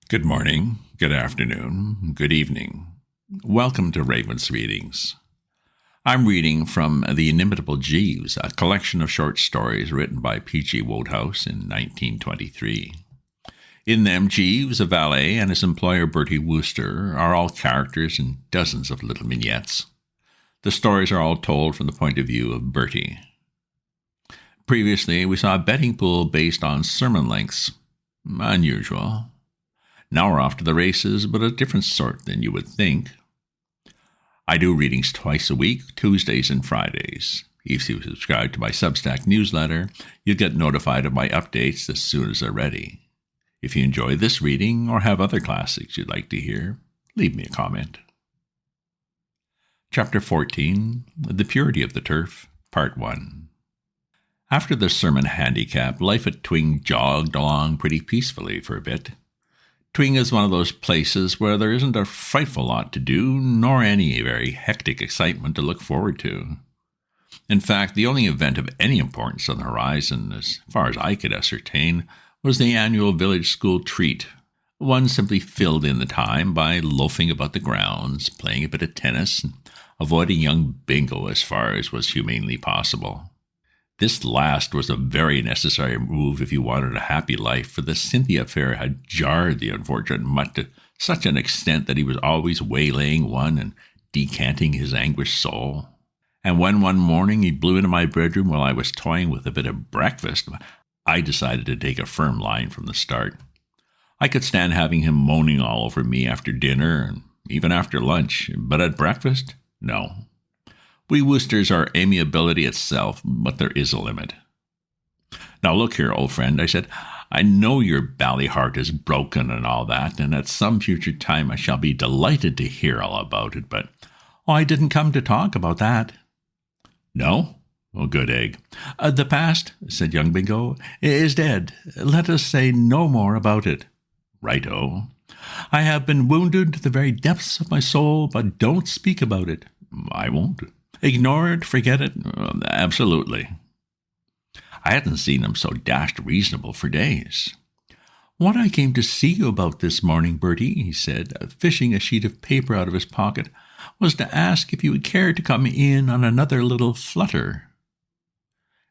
Good morning, good afternoon, good evening. Welcome to Raven's Readings. I'm reading from The Inimitable Jeeves, a collection of short stories written by P.G. Wodehouse in 1923. In them, Jeeves, a valet, and his employer Bertie Wooster are all characters in dozens of little vignettes. The stories are all told from the point of view of Bertie. Previously, we saw a betting pool based on sermon lengths. Unusual. Now we're off to the races, but a different sort than you would think. I do readings twice a week, Tuesdays and Fridays. If you subscribe to my Substack newsletter, you'll get notified of my updates as soon as they're ready. If you enjoy this reading or have other classics you'd like to hear, leave me a comment. Chapter 14, The Purity of the Turf, Part 1. After the sermon handicap, life at Twing jogged along pretty peacefully for a bit. Twing is one of those places where there isn't a frightful lot to do, nor any very hectic excitement to look forward to. In fact, the only event of any importance on the horizon, as far as I could ascertain, was the annual village school treat. One simply filled in the time by loafing about the grounds, playing a bit of tennis, and avoiding young Bingo as far as was humanely possible. This last was a very necessary move if you wanted a happy life, for the Cynthia affair had jarred the unfortunate mutt to such an extent that he was always waylaying one and decanting his anguished soul. And when one morning he blew into my bedroom while I was toying with a bit of breakfast, I decided to take a firm line from the start. I could stand having him moaning all over me after dinner and even after lunch, but at breakfast, no. We Woosters are amiability itself, but there is a limit. Now look here, old friend, I said, I know your bally heart is broken and all that, and at some future time I shall be delighted to hear all about it, but I didn't come to talk about that. No? Well, good egg. The past, said young Bingo, is dead. Let us say no more about it. Righto. I have been wounded to the very depths of my soul, but don't speak about it. I won't. Ignore it, forget it? Absolutely. I hadn't seen him so dashed reasonable for days. What I came to see you about this morning, Bertie, he said, fishing a sheet of paper out of his pocket, was to ask if you would care to come in on another little flutter.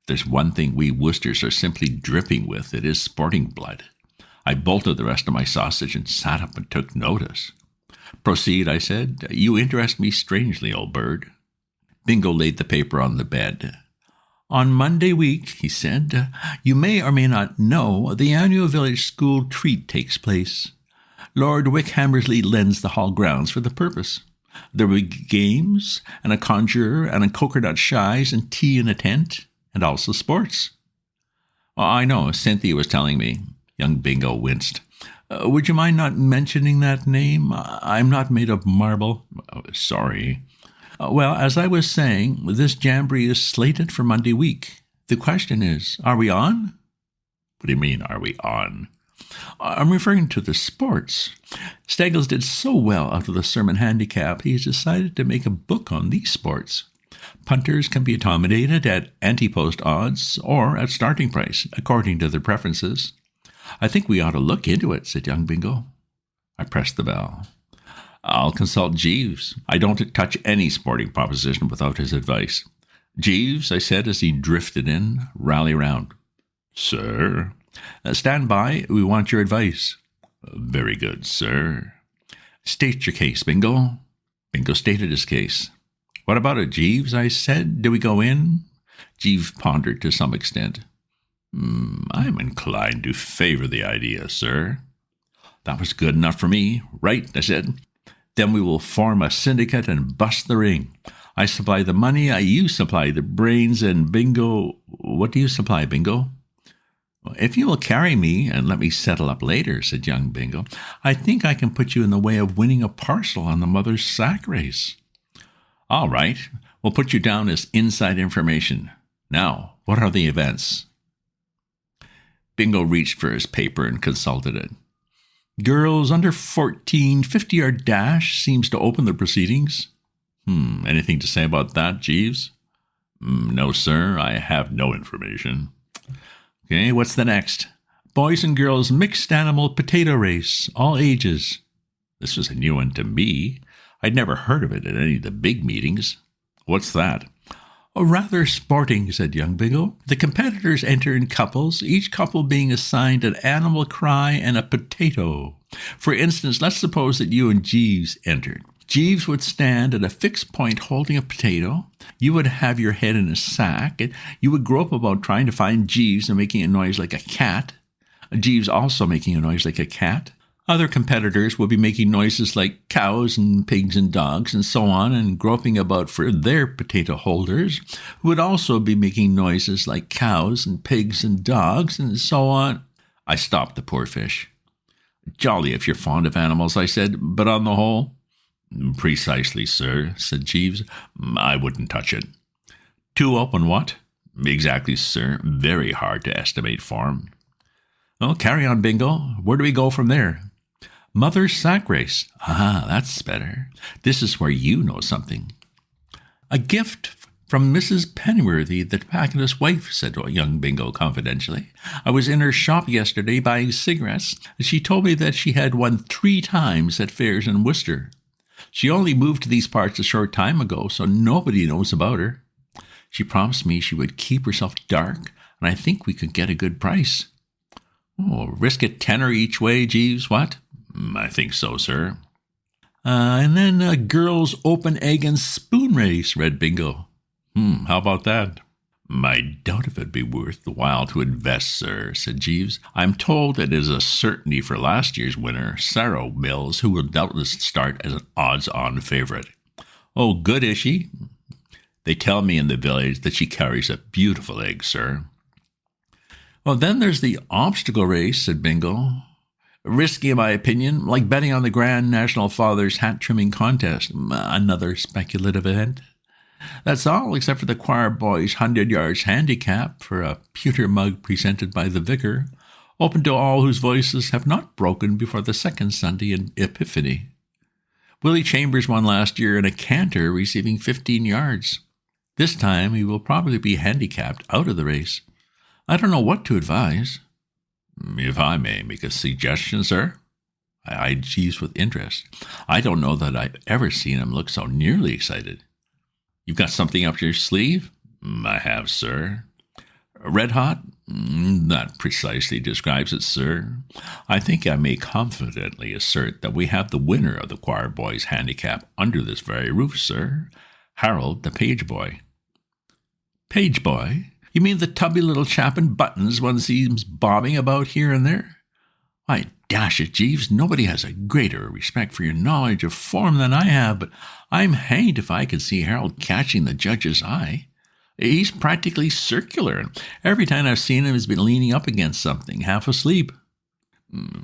If there's one thing we Woosters are simply dripping with, it is sporting blood. I bolted the rest of my sausage and sat up and took notice. Proceed, I said. You interest me strangely, old bird. Bingo laid the paper on the bed. On Monday week, he said, you may or may not know, the annual village school treat takes place. Lord Wickhammersley lends the hall grounds for the purpose. There will be games, and a conjurer, and a coconut shies, and tea in a tent, and also sports. I know, Cynthia was telling me. Young Bingo winced. Would you mind not mentioning that name? I'm not made of marble. Sorry. Well, as I was saying, this jamboree is slated for Monday week. The question is, are we on? What do you mean, are we on? I'm referring to the sports. Steggles did so well out of the sermon handicap, he's decided to make a book on these sports. Punters can be accommodated at ante-post odds or at starting price, according to their preferences. I think we ought to look into it, said young Bingo. I pressed the bell. I'll consult Jeeves. I don't touch any sporting proposition without his advice. Jeeves, I said as he drifted in, rally round. Sir? Stand by. We want your advice. Very good, sir. State your case, Bingo. Bingo stated his case. What about it, Jeeves? I said. Do we go in? Jeeves pondered to some extent. I'm inclined to favor the idea, sir. That was good enough for me. Right, I said. Then we will form a syndicate and bust the ring. I supply the money, you supply the brains, and Bingo... What do you supply, Bingo? If you will carry me and let me settle up later, said young Bingo, I think I can put you in the way of winning a parcel on the mother's sack race. All right, we'll put you down as inside information. Now, what are the events? Bingo reached for his paper and consulted it. Girls under 14, 50-yard dash seems to open the proceedings. Anything to say about that, Jeeves? No, sir, I have no information. Okay, what's the next? Boys and girls mixed animal potato race, all ages. This was a new one to me. I'd never heard of it at any of the big meetings. What's that? Oh, rather sporting, said young Bingo. The competitors enter in couples, each couple being assigned an animal cry and a potato. For instance, let's suppose that you and Jeeves entered. Jeeves would stand at a fixed point holding a potato. You would have your head in a sack, and you would grope about trying to find Jeeves and making a noise like a cat. Jeeves also making a noise like a cat. Other competitors would be making noises like cows and pigs and dogs and so on, and groping about for their potato holders, who would also be making noises like cows and pigs and dogs and so on. I stopped the poor fish. Jolly if you're fond of animals, I said, but on the whole? Precisely, sir, said Jeeves. I wouldn't touch it. Too open what? Exactly, sir. Very hard to estimate form. Well, carry on, Bingo. Where do we go from there? Mother's sack race. Ah, that's better. This is where you know something. A gift from Mrs. Pennyworthy, the tobacconist's wife, said young Bingo confidentially. I was in her shop yesterday buying cigarettes, and she told me that she had won 3 times at fairs in Worcester. She only moved to these parts a short time ago, so nobody knows about her. She promised me she would keep herself dark, and I think we could get a good price. Oh, risk it 10 each way, Jeeves, what? I think so, sir. And then a girls' open egg and spoon race, read Bingo. How about that? I doubt if it'd be worth the while to invest, sir, said Jeeves. I'm told it is a certainty for last year's winner, Sarah Mills, who will doubtless start as an odds-on favourite. Oh, good, is she? They tell me in the village that she carries a beautiful egg, sir. Well, then there's the obstacle race, said Bingo. Risky, in my opinion, like betting on the Grand National Father's hat-trimming contest. Another speculative event. That's all, except for the choir boys' 100 yards handicap for a pewter mug presented by the vicar, open to all whose voices have not broken before the second Sunday in Epiphany. Willie Chambers won last year in a canter, receiving 15 yards. This time he will probably be handicapped out of the race. I don't know what to advise. If I may make a suggestion, sir? I eyed Jeeves with interest. I don't know that I've ever seen him look so nearly excited. You've got something up your sleeve? I have, sir. Red hot? That precisely describes it, sir. I think I may confidently assert that we have the winner of the choir boys' handicap under this very roof, sir. Harold, the page boy. Page boy? You mean the tubby little chap in buttons one sees bobbing about here and there? Why, dash it, Jeeves, nobody has a greater respect for your knowledge of form than I have, but I'm hanged if I can see Harold catching the judge's eye. He's practically circular, and every time I've seen him he's been leaning up against something, half asleep.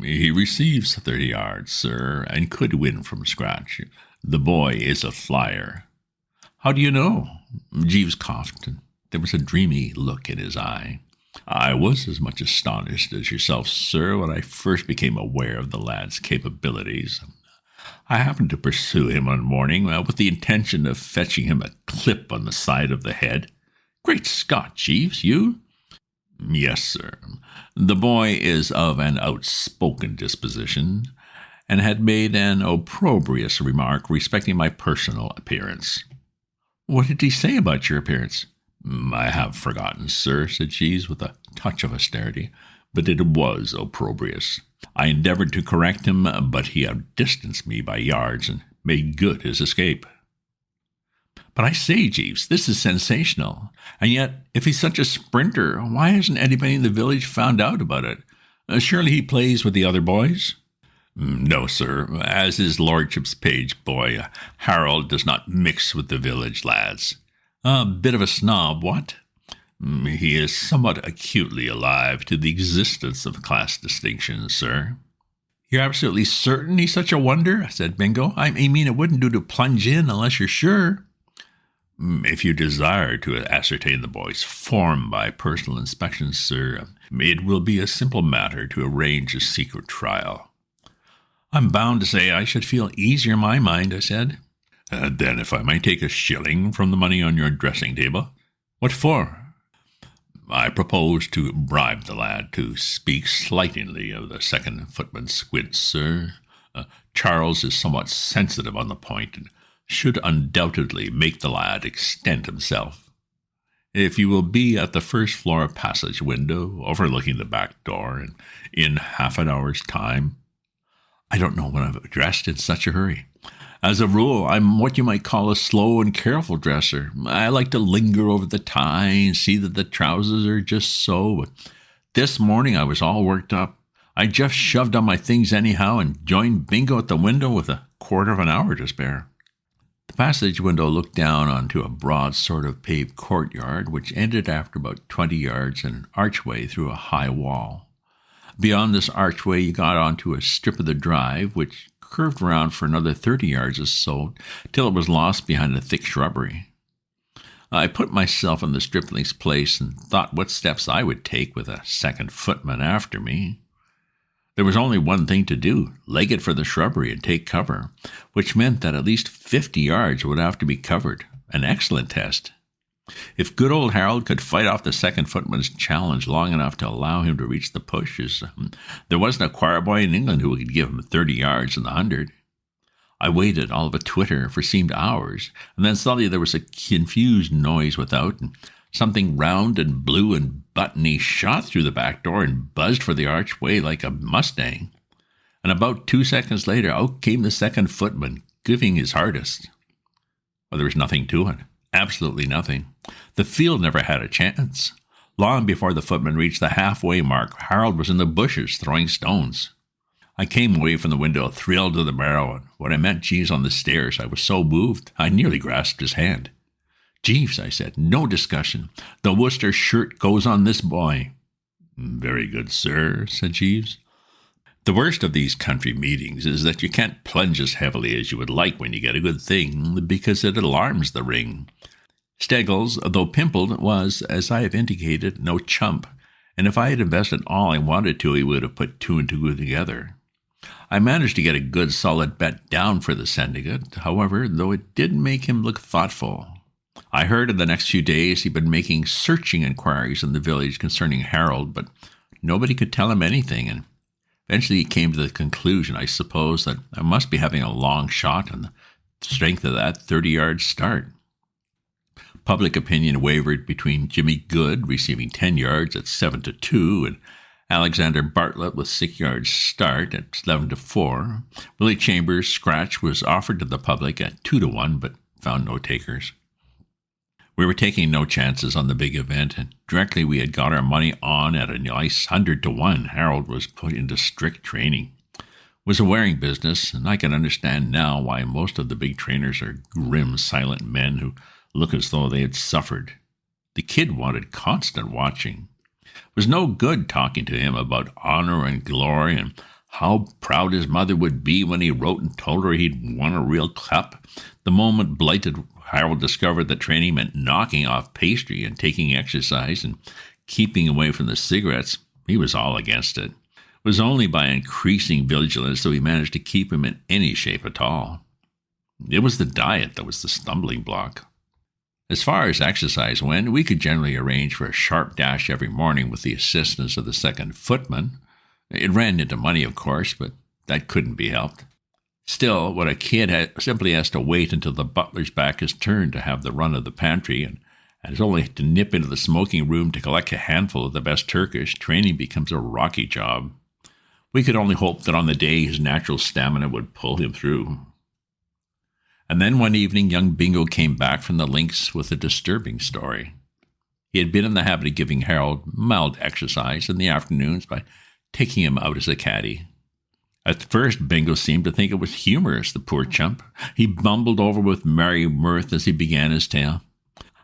He receives 30 yards, sir, and could win from scratch. The boy is a flyer. How do you know? Jeeves coughed, and there was a dreamy look in his eye. I was as much astonished as yourself, sir, when I first became aware of the lad's capabilities. I happened to pursue him one morning with the intention of fetching him a clip on the side of the head. Great Scott, Jeeves, you? Yes, sir. The boy is of an outspoken disposition, and had made an opprobrious remark respecting my personal appearance. What did he say about your appearance? I have forgotten, sir, said Jeeves with a touch of austerity, but it was opprobrious. I endeavoured to correct him, but he outdistanced me by yards and made good his escape. But I say, Jeeves, this is sensational. And yet, if he's such a sprinter, why hasn't anybody in the village found out about it? Surely he plays with the other boys? No, sir. As his lordship's page boy, Harold does not mix with the village lads. A bit of a snob, what? He is somewhat acutely alive to the existence of class distinctions, sir. You're absolutely certain he's such a wonder? Said Bingo. I mean, it wouldn't do to plunge in unless you're sure. If you desire to ascertain the boy's form by personal inspection, sir, it will be a simple matter to arrange a secret trial. I'm bound to say I should feel easier in my mind, I said. Then if I might take a shilling from the money on your dressing table. What for? I propose to bribe the lad to speak slightingly of the second footman's squint, sir. Charles is somewhat sensitive on the point, and should undoubtedly make the lad extend himself. If you will be at the first floor passage window, overlooking the back door, and in half an hour's time. I don't know when I've dressed in such a hurry. As a rule, I'm what you might call a slow and careful dresser. I like to linger over the tie and see that the trousers are just so. But this morning I was all worked up. I just shoved on my things anyhow and joined Bingo at the window with a quarter of an hour to spare. The passage window looked down onto a broad sort of paved courtyard, which ended after about 20 yards in an archway through a high wall. Beyond this archway you got onto a strip of the drive, which curved around for another 30 yards or so, till it was lost behind a thick shrubbery. I put myself in the stripling's place and thought what steps I would take with a second footman after me. There was only one thing to do, leg it for the shrubbery and take cover, which meant that at least 50 yards would have to be covered, an excellent test. If good old Harold could fight off the second footman's challenge long enough to allow him to reach the pushes, there wasn't a choir boy in England who could give him 30 yards in the 100. I waited, all of a twitter, for seemed hours, and then suddenly there was a confused noise without, and something round and blue and buttony shot through the back door and buzzed for the archway like a mustang. And about 2 seconds later, out came the second footman, giving his hardest. Well, there was nothing to it. Absolutely nothing. The field never had a chance. Long before the footman reached the halfway mark, Harold was in the bushes throwing stones. I came away from the window, thrilled to the marrow, and when I met Jeeves on the stairs, I was so moved, I nearly grasped his hand. "Jeeves," I said, "no discussion. The Wooster shirt goes on this boy." "Very good, sir," said Jeeves. The worst of these country meetings is that you can't plunge as heavily as you would like when you get a good thing, because it alarms the ring. Steggles, though pimpled, was, as I have indicated, no chump, and if I had invested all I wanted to, he would have put two and two together. I managed to get a good solid bet down for the syndicate, however, though it did make him look thoughtful. I heard in the next few days he'd been making searching inquiries in the village concerning Harold, but nobody could tell him anything, and eventually he came to the conclusion, I suppose, that I must be having a long shot on the strength of that 30-yard start. Public opinion wavered between Jimmy Good receiving 10 yards at 7-2 and Alexander Bartlett with 6 yards start at 11-4. Willie Chambers' scratch was offered to the public at 2-1, but found no takers. We were taking no chances on the big event, and directly we had got our money on at a nice 100-1, Harold was put into strict training. It was a wearing business, and I can understand now why most of the big trainers are grim, silent men who look as though they had suffered. The kid wanted constant watching. It was no good talking to him about honor and glory and how proud his mother would be when he wrote and told her he'd won a real cup. The moment blighted Harold discovered that training meant knocking off pastry and taking exercise and keeping away from the cigarettes, he was all against it. It was only by increasing vigilance that we managed to keep him in any shape at all. It was the diet that was the stumbling block. As far as exercise went, we could generally arrange for a sharp dash every morning with the assistance of the second footman. It ran into money, of course, but that couldn't be helped. Still, when a kid simply has to wait until the butler's back is turned to have the run of the pantry and has only to nip into the smoking room to collect a handful of the best Turkish, training becomes a rocky job. We could only hope that on the day his natural stamina would pull him through. And then one evening young Bingo came back from the links with a disturbing story. He had been in the habit of giving Harold mild exercise in the afternoons by taking him out as a caddy. At first, Bingo seemed to think it was humorous, the poor chump. He bumbled over with merry mirth as he began his tale.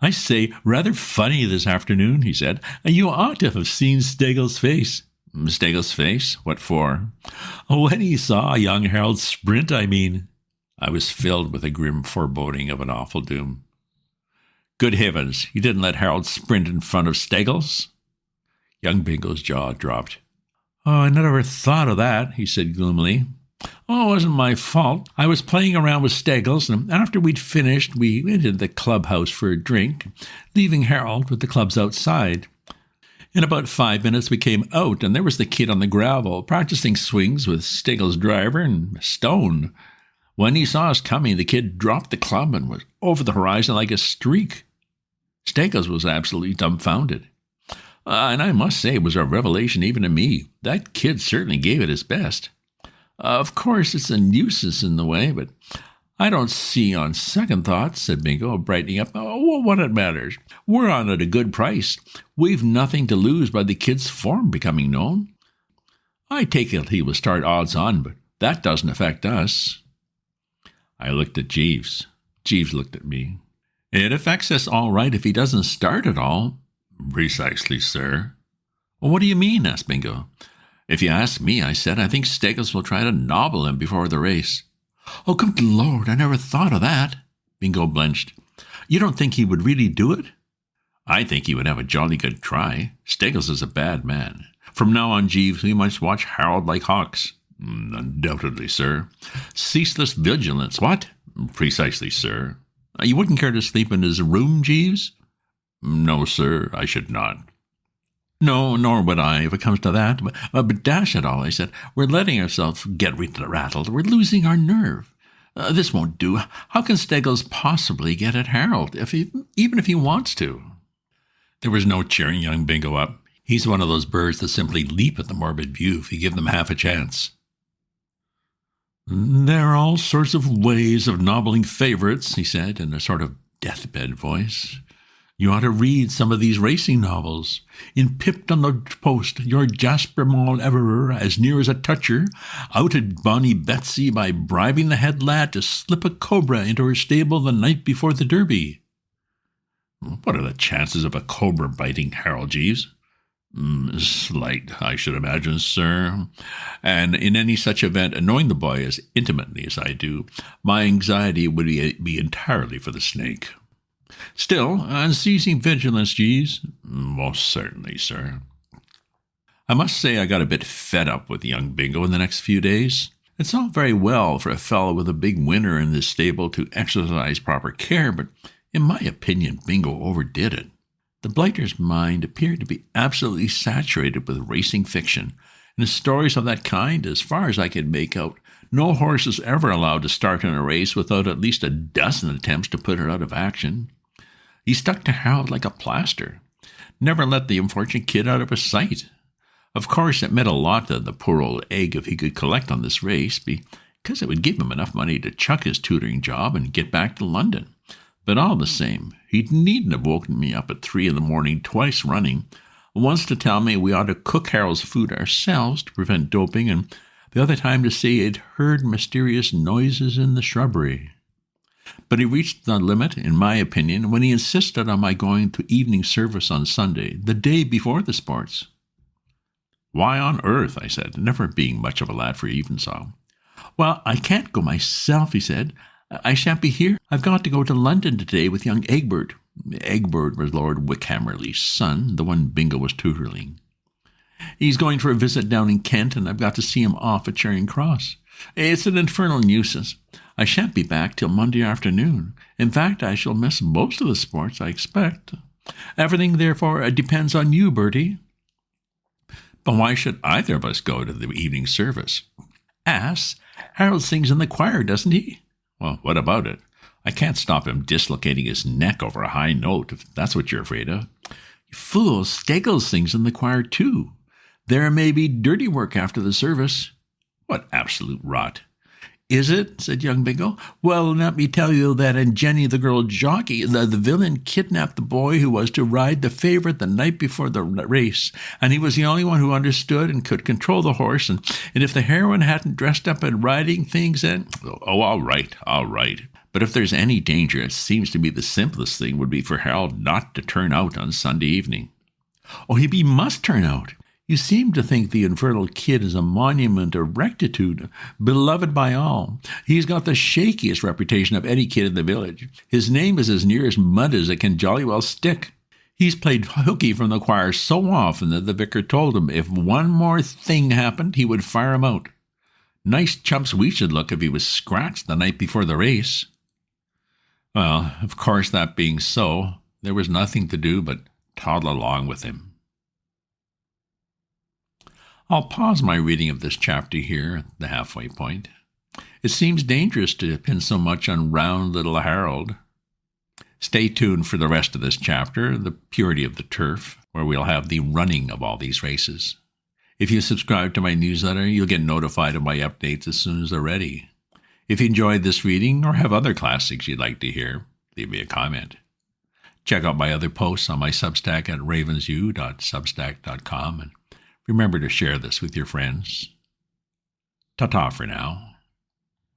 "I say, rather funny this afternoon," he said. "You ought to have seen Steggles' face." "Steggles' face? What for?" "When he saw young Harold sprint, I mean." I was filled with a grim foreboding of an awful doom. "Good heavens, you didn't let Harold sprint in front of Steggles?" Young Bingo's jaw dropped. "Oh, I never thought of that," he said gloomily. "Oh, it wasn't my fault. I was playing around with Steggles, and after we'd finished, we went into the clubhouse for a drink, leaving Harold with the clubs outside. In about 5 minutes we came out, and there was the kid on the gravel, practicing swings with Steggles' driver and Stone. When he saw us coming, the kid dropped the club and was over the horizon like a streak. Steggles was absolutely dumbfounded. And I must say it was a revelation even to me. That kid certainly gave it his best. Of course, it's a nuisance in the way, but I don't see on second thoughts, said Bingo, brightening up, what it matters. We're on at a good price. We've nothing to lose by the kid's form becoming known. I take it he will start odds on, but that doesn't affect us. I looked at Jeeves. Jeeves looked at me. It affects us all right if he doesn't start at all. Precisely, sir. Well, what do you mean? Asked Bingo. If you ask me, I said, I think Steggles will try to nobble him before the race. Oh, good Lord, I never thought of that. Bingo blenched. You don't think he would really do it? I think he would have a jolly good try. Steggles is a bad man. From now on, Jeeves, we must watch Harold like hawks. Undoubtedly, sir. Ceaseless vigilance. What? Precisely, sir. You wouldn't care to sleep in his room, Jeeves? No, sir, I should not. No, nor would I, if it comes to that. But dash it all, I said, we're letting ourselves get rattled. We're losing our nerve. This won't do. How can Steggles possibly get at Harold, even if he wants to? There was no cheering young Bingo up. He's one of those birds that simply leap at the morbid view if you give them half a chance. There are all sorts of ways of nobbling favorites, he said, in a sort of deathbed voice. You ought to read some of these racing novels. In Pipped on the Post, your Jasper Mall Everer, as near as a toucher, outed Bonnie Betsy by bribing the head lad to slip a cobra into her stable the night before the Derby. What are the chances of a cobra biting Harold Jeeves? Slight, I should imagine, sir. And in any such event, knowing the boy as intimately as I do, my anxiety would be entirely for the snake. Still, unceasing vigilance, Jeeves. Most certainly, sir. I must say I got a bit fed up with young Bingo in the next few days. It's all very well for a fellow with a big winner in this stable to exercise proper care, but in my opinion, Bingo overdid it. The blighter's mind appeared to be absolutely saturated with racing fiction, and in stories of that kind, as far as I could make out, no horse is ever allowed to start in a race without at least a dozen attempts to put it out of action. He stuck to Harold like a plaster, never let the unfortunate kid out of his sight. Of course, it meant a lot to the poor old egg if he could collect on this race, because it would give him enough money to chuck his tutoring job and get back to London. But all the same, he needn't have woken me up at 3 a.m. twice running, once to tell me we ought to cook Harold's food ourselves to prevent doping, and the other time to say he'd heard mysterious noises in the shrubbery. But he reached the limit, in my opinion, when he insisted on my going to evening service on Sunday, the day before the sports. Why on earth, I said, never being much of a lad for evensong. Well, I can't go myself, he said. I shan't be here. I've got to go to London today with young Egbert. Egbert was Lord Wickhammerly's son, the one Bingo was tutoring. He's going for a visit down in Kent, and I've got to see him off at Charing Cross. It's an infernal nuisance. I shan't be back till Monday afternoon. In fact, I shall miss most of the sports, I expect. Everything, therefore, depends on you, Bertie. But why should either of us go to the evening service? Ass, Harold sings in the choir, doesn't he? Well, what about it? I can't stop him dislocating his neck over a high note, if that's what you're afraid of. You fool, Steggles sings in the choir, too. There may be dirty work after the service. What absolute rot. Is it? Said young Bingo. Well, let me tell you that in Jenny the Girl Jockey, the villain kidnapped the boy who was to ride the favourite the night before the race, and he was the only one who understood and could control the horse, and if the heroine hadn't dressed up in riding things, then... Oh, all right. But if there's any danger, it seems to me the simplest thing would be for Harold not to turn out on Sunday evening. Oh, he must turn out. You seem to think the infernal kid is a monument of rectitude, beloved by all. He's got the shakiest reputation of any kid in the village. His name is as near as mud as it can jolly well stick. He's played hooky from the choir so often that the vicar told him if one more thing happened, he would fire him out. Nice chumps we should look if he was scratched the night before the race. Well, of course, that being so, there was nothing to do but toddle along with him. I'll pause my reading of this chapter here at the halfway point. It seems dangerous to depend so much on round little Harold. Stay tuned for the rest of this chapter, The Purity of the Turf, where we'll have the running of all these races. If you subscribe to my newsletter, you'll get notified of my updates as soon as they're ready. If you enjoyed this reading or have other classics you'd like to hear, leave me a comment. Check out my other posts on my Substack at ravensu.substack.com, and remember to share this with your friends. Ta-ta for now.